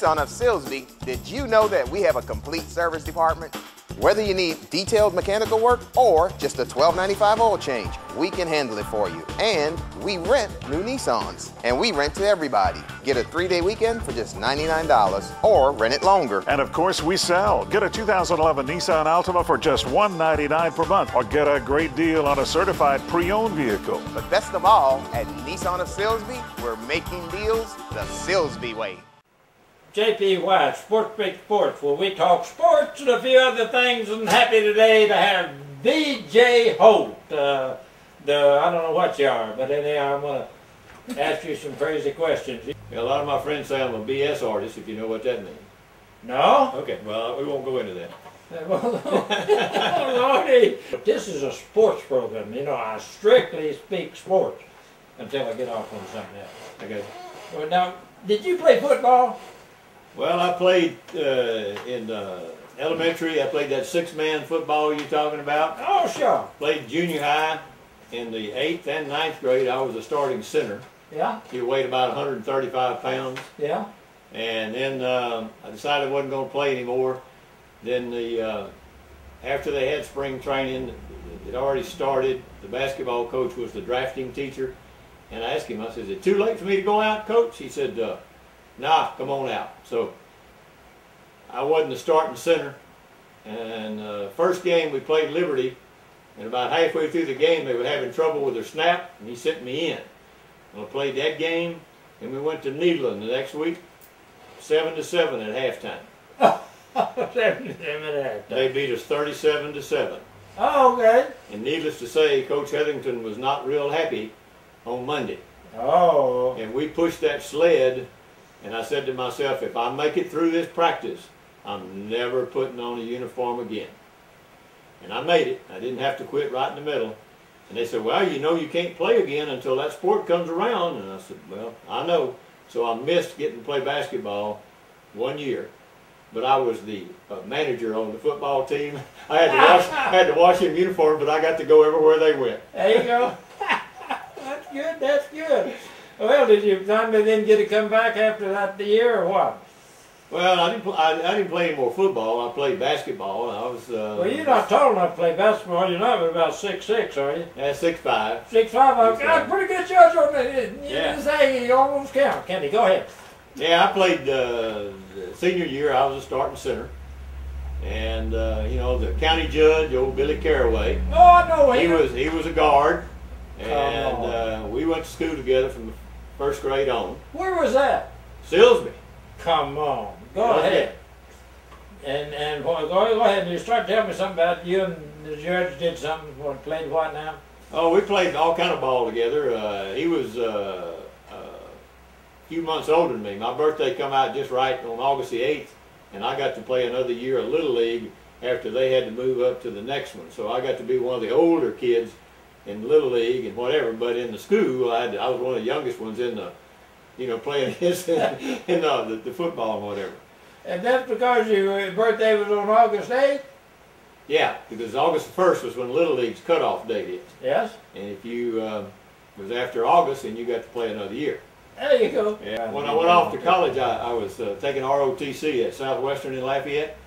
Nissan of Silsbee, did you know that we have a complete service department? Whether you need detailed mechanical work or just a $12.95 oil change, we can handle it for you. And we rent new Nissans. And we rent to everybody. Get a 3-day weekend for just $99 or rent it longer. And of course we sell. Get a 2011 Nissan Altima for just $199 per month or get a great deal on a certified pre-owned vehicle. But best of all, at Nissan of Silsbee, we're making deals the Silsbee way. JP White, SportsSpeak Sports, where we talk sports and a few other things, and happy today to have DJ Holt. I don't know what you are, but anyhow, I'm going to ask you some crazy questions. A lot of my friends say I'm a BS artist, if you know what that means. No? Okay, well, we won't go into that. Oh, Lordy. This is a sports program. You know, I strictly speak sports until I get off on something else. Okay. Well, now, did you play football? Well, I played in elementary. I played that 6-man football you're talking about. Oh, sure. Played junior high. In the 8th and 9th grade, I was a starting center. Yeah. He weighed about 135 pounds. Yeah. And then I decided I wasn't going to play anymore. Then after they had spring training, it already started. The basketball coach was the drafting teacher. And I asked him, I said, is it too late for me to go out, coach? He said, nah, come on out. So I wasn't the starting center. And first game we played Liberty. And about halfway through the game, they were having trouble with their snap, and he sent me in. And I played that game, and we went to Nederland the next week, 7-7 at halftime. 7-7 at halftime. They beat us 37-7. Oh, okay. And needless to say, Coach Hetherington was not real happy on Monday. Oh. And we pushed that sled, and I said to myself, if I make it through this practice, I'm never putting on a uniform again. And I made it. I didn't have to quit right in the middle. And they said, well, you know you can't play again until that sport comes around. And I said, well, I know. So I missed getting to play basketball 1 year. But I was the manager on the football team. I had to wash them uniform, but I got to go everywhere they went. There you go. That's good. That's good. Well, did you finally then get to come back after that year or what? Well, I didn't play any more football. I played basketball. I was. Well, you're not tall enough to play basketball. You're not but about 6'6", are you? Yeah, 6'5". 6'5". I've got a pretty good judge on that. You Yeah. say you almost count. Kenny, go ahead. Yeah, I played senior year. I was a starting center, and you know, the county judge, old Billy Caraway. Oh, I know him. He was a guard, and we went to school together from the first grade on. Where was that? Silsbee. Come on. Go ahead. And go ahead and you start telling me something about you and the judge did something. Played what now? Oh, we played all kind of ball together. He was a few months older than me. My birthday come out just right on August the 8th, and I got to play another year of Little League after they had to move up to the next one. So I got to be one of the older kids in Little League and whatever. But in the school, I was one of the youngest ones in the, you know, playing against in the football and whatever. And that's because your birthday was on August 8th? Yeah, because August 1st was when Little League's cutoff date is. Yes. And if you was after August, then you got to play another year. There you go. Yeah. When I went off to college, I was taking ROTC at Southwestern in Lafayette.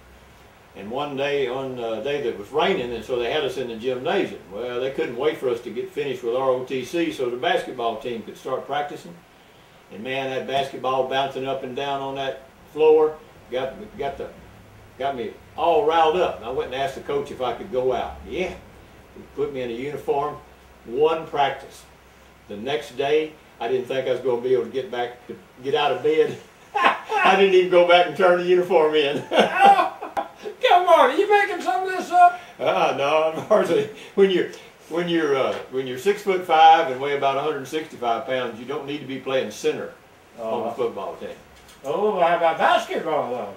And one day that it was raining, and so they had us in the gymnasium. Well, they couldn't wait for us to get finished with ROTC so the basketball team could start practicing. And man, that basketball bouncing up and down on that floor got me all riled up. And I went and asked the coach if I could go out. Yeah, he put me in a uniform. One practice. The next day, I didn't think I was going to be able to get out of bed. I didn't even go back and turn the uniform in. Oh, come on, are you making some of this up? No, I'm hardly. When you're 6'5" and weigh about 165 pounds, you don't need to be playing center on the football team. Oh, how about basketball though?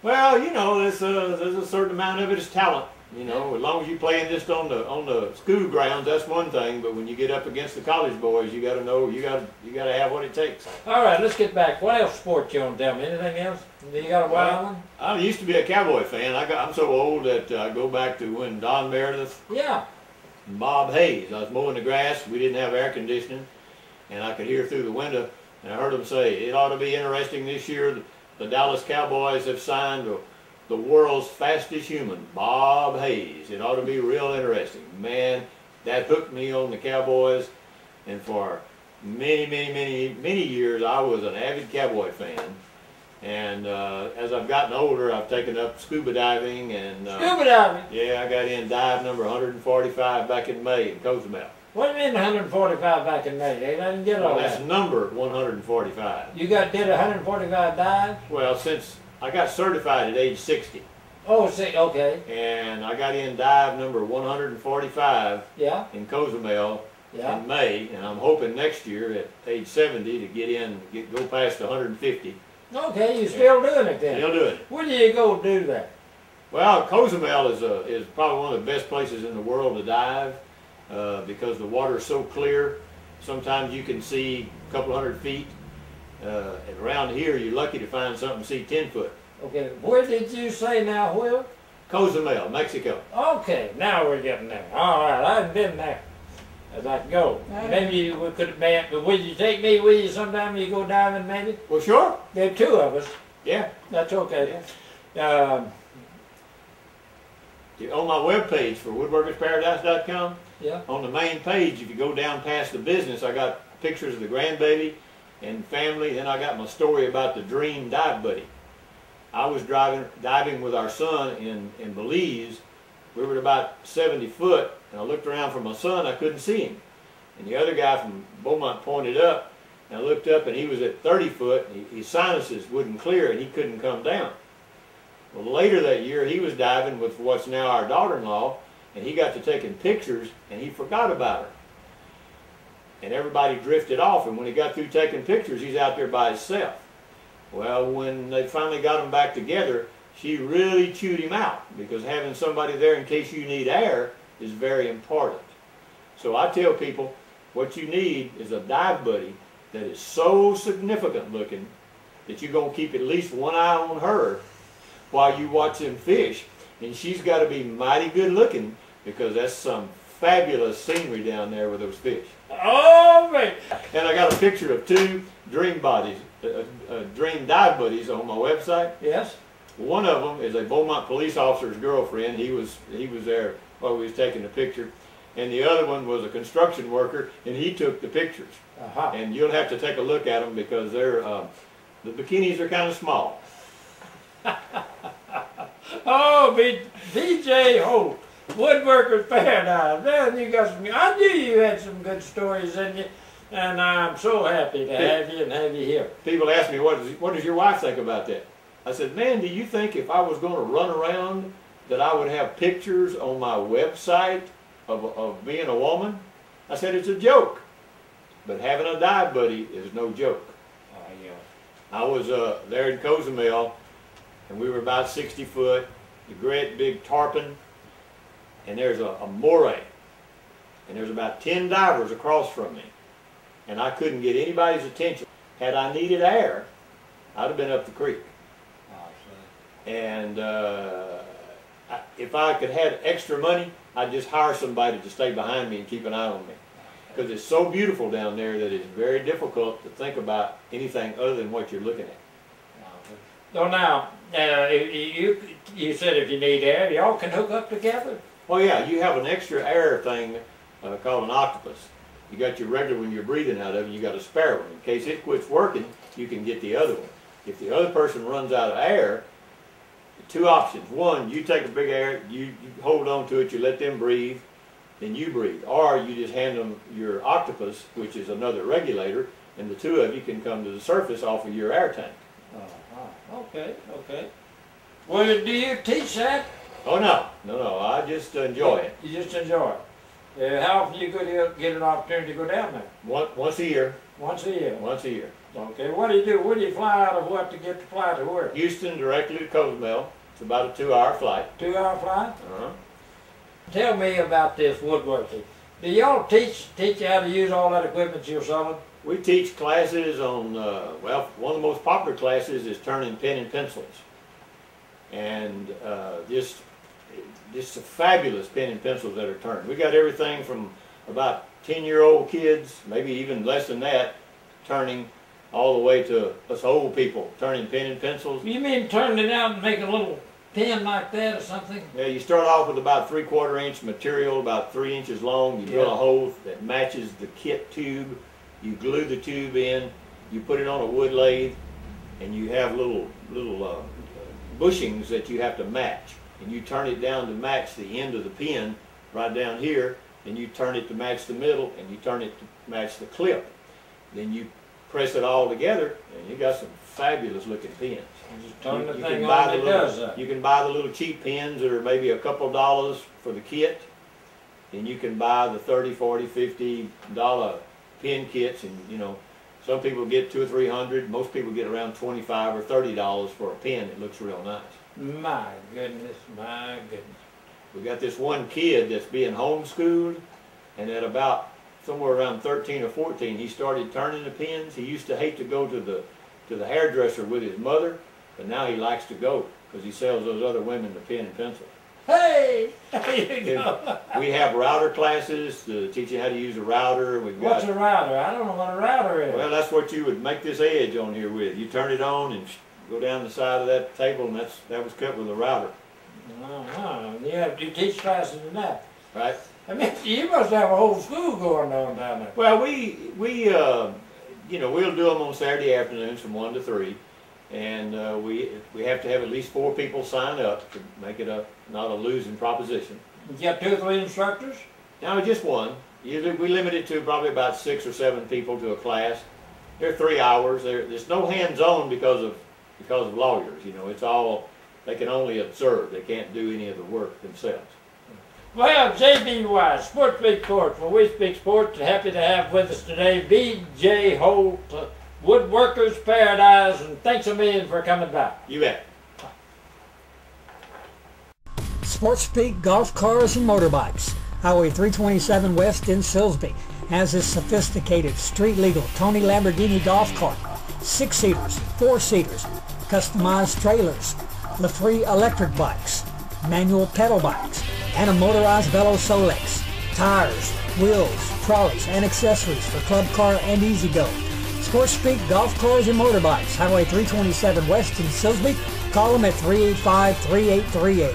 Well, you know, there's a certain amount of it is talent. You know, as long as you're playing just on the school grounds, that's one thing. But when you get up against the college boys, you got to know you got to have what it takes. All right, let's get back. What else sport you want to tell me? Anything else? You got a wild one? I used to be a Cowboy fan. I'm so old that I go back to when Don Meredith. Yeah. And Bob Hayes. I was mowing the grass. We didn't have air conditioning, and I could hear through the window. And I heard them say, it ought to be interesting this year. the Dallas Cowboys have signed the world's fastest human, Bob Hayes. It ought to be real interesting. Man, that hooked me on the Cowboys, and for many years I was an avid Cowboy fan. And as I've gotten older, I've taken up scuba diving. And Scuba diving? Yeah, I got in dive number 145 back in May in Cozumel. What do you mean 145 back in May? They didn't get all Well, that's that. numbered 145. You did 145 dives? Well, since I got certified at age 60. Oh, see, okay. And I got in dive number 145 Yeah, in Cozumel yeah. in May, and I'm hoping next year at age 70 to go past 150. Okay, you're still doing it then. Still doing it. Where do you go do that? Well, Cozumel is probably one of the best places in the world to dive because the water is so clear. Sometimes you can see a couple hundred feet. And around here, you're lucky to find something see 10 foot. Okay, where did you say now, Will? Cozumel, Mexico. Okay, now we're getting there. All right, I haven't been there. I'd like to go. Maybe we could have been, but would you take me with you sometime you go diving maybe? Well, sure. There are two of us. Yeah. That's okay. On my webpage for woodworkersparadise.com, Yeah. on the main page, if you go down past the business, I got pictures of the grandbaby and family. Then I got my story about the dream dive buddy. I was diving with our son in Belize. We were at about 70 foot, and I looked around for my son. I couldn't see him. And the other guy from Beaumont pointed up, and I looked up, and he was at 30 foot. And his sinuses wouldn't clear, and he couldn't come down. Well, later that year, he was diving with what's now our daughter-in-law, and he got to taking pictures, and he forgot about her. And everybody drifted off, and when he got through taking pictures, he's out there by himself. Well, when they finally got him back together, she really chewed him out, because having somebody there in case you need air is very important. So I tell people, what you need is a dive buddy that is so significant looking that you're going to keep at least one eye on her while you watch them fish. And she's got to be mighty good looking, because that's some fabulous scenery down there with those fish. Oh, man. And I got a picture of two dream dream dive buddies on my website. Yes. One of them is a Beaumont police officer's girlfriend. He was there while we was taking the picture. And the other one was a construction worker, and he took the pictures. Uh-huh. And you'll have to take a look at them, because they're the bikinis are kind of small. Oh, B.J. Holt, Woodworkers Paradise. Man, you got some. I knew you had some good stories in you, and I'm so happy to have you and have you here. People ask me, what does your wife think about that? I said, man, do you think if I was going to run around that I would have pictures on my website of being a woman? I said, it's a joke. But having a dive buddy is no joke. Oh, yeah. I was there in Cozumel, and we were about 60 foot, the great big tarpon, and there's a moray, and there's about 10 divers across from me, and I couldn't get anybody's attention. Had I needed air, I'd have been up the creek. And if I could have extra money, I'd just hire somebody to stay behind me and keep an eye on me. Because it's so beautiful down there that it's very difficult to think about anything other than what you're looking at. So now, you said if you need air, y'all can hook up together? Oh yeah, you have an extra air thing called an octopus. You got your regular one you're breathing out of, and you got a spare one. In case it quits working, you can get the other one. If the other person runs out of air, two options. One, you take a big air, you hold on to it, you let them breathe, then you breathe. Or you just hand them your octopus, which is another regulator, and the two of you can come to the surface off of your air tank. Okay, okay. Well, do you teach that? Oh no, I just enjoy it. You just enjoy it. How often you get an opportunity to go down there? Once a year. Once a year? Once a year. Okay, what do you do? Where do you fly out of what to get to fly to where? Houston directly to Cozumel. It's about a 2-hour flight. 2-hour flight? Uh-huh. Tell me about this woodworking. Do y'all teach you how to use all that equipment you're selling? We teach classes on, well, one of the most popular classes is turning pen and pencils. And just fabulous pen and pencils that are turned. We got everything from about 10-year-old kids, maybe even less than that, turning all the way to us old people turning pen and pencils. You mean turning it out and making a little pen like that or something? Yeah, you start off with about 3/4 inch material, about 3 inches long. You drill a hole that matches the kit tube. You glue the tube in. You put it on a wood lathe, and you have little bushings that you have to match. And you turn it down to match the end of the pen right down here. Then you turn it to match the middle, and you turn it to match the clip. Then you press it all together, and you got some fabulous looking pens. Just turn the thing on and it does that. You can buy the little cheap pens that are maybe a couple of dollars for the kit, and you can buy the $30, $40, $50 pen kits, and you know, some people get $200 or $300. Most people get around $25 or $30 for a pen that looks real nice. My goodness, my goodness. We got this one kid that's being homeschooled, and at about somewhere around 13 or 14, he started turning the pens. He used to hate to go to the hairdresser with his mother, but now he likes to go because he sells those other women the pen and pencil. Hey, there you go. We have router classes to teach you how to use a router. What's a router? I don't know what a router is. Well, that's what you would make this edge on here with. You turn it on and go down the side of that table, and that was cut with a router. Yeah, you teach classes in that. Right. I mean, you must have a whole school going on down there. Well, we you know, we'll do them on Saturday afternoons from 1 to 3. And we have to have at least 4 people sign up to make it not a losing proposition. You got 2 or 3 instructors? No, just one. Usually we limit it to probably about 6 or 7 people to a class. They're 3 hours. There's no hands-on because of lawyers. You know, it's all, they can only observe. They can't do any of the work themselves. Well, J.B. Wise, SportsSpeak Sports, where we speak sports, happy to have with us today B.J. Holt, Woodworkers, Paradice, and thanks a million for coming by. You bet. SportsSpeak Golf Cars and Motorbikes, Highway 327 West in Silsbee, has a sophisticated, street-legal Tony Lamborghini golf cart, 6-seaters, 4-seaters, customized trailers, LaFree electric bikes, manual pedal bikes, and a motorized Velo Solex, tires, wheels, trolleys, and accessories for Club Car and Easy Go. SportsSpeak Golf Cars and Motorbikes, Highway 327 West in Silsbee. Call them at 385-3838.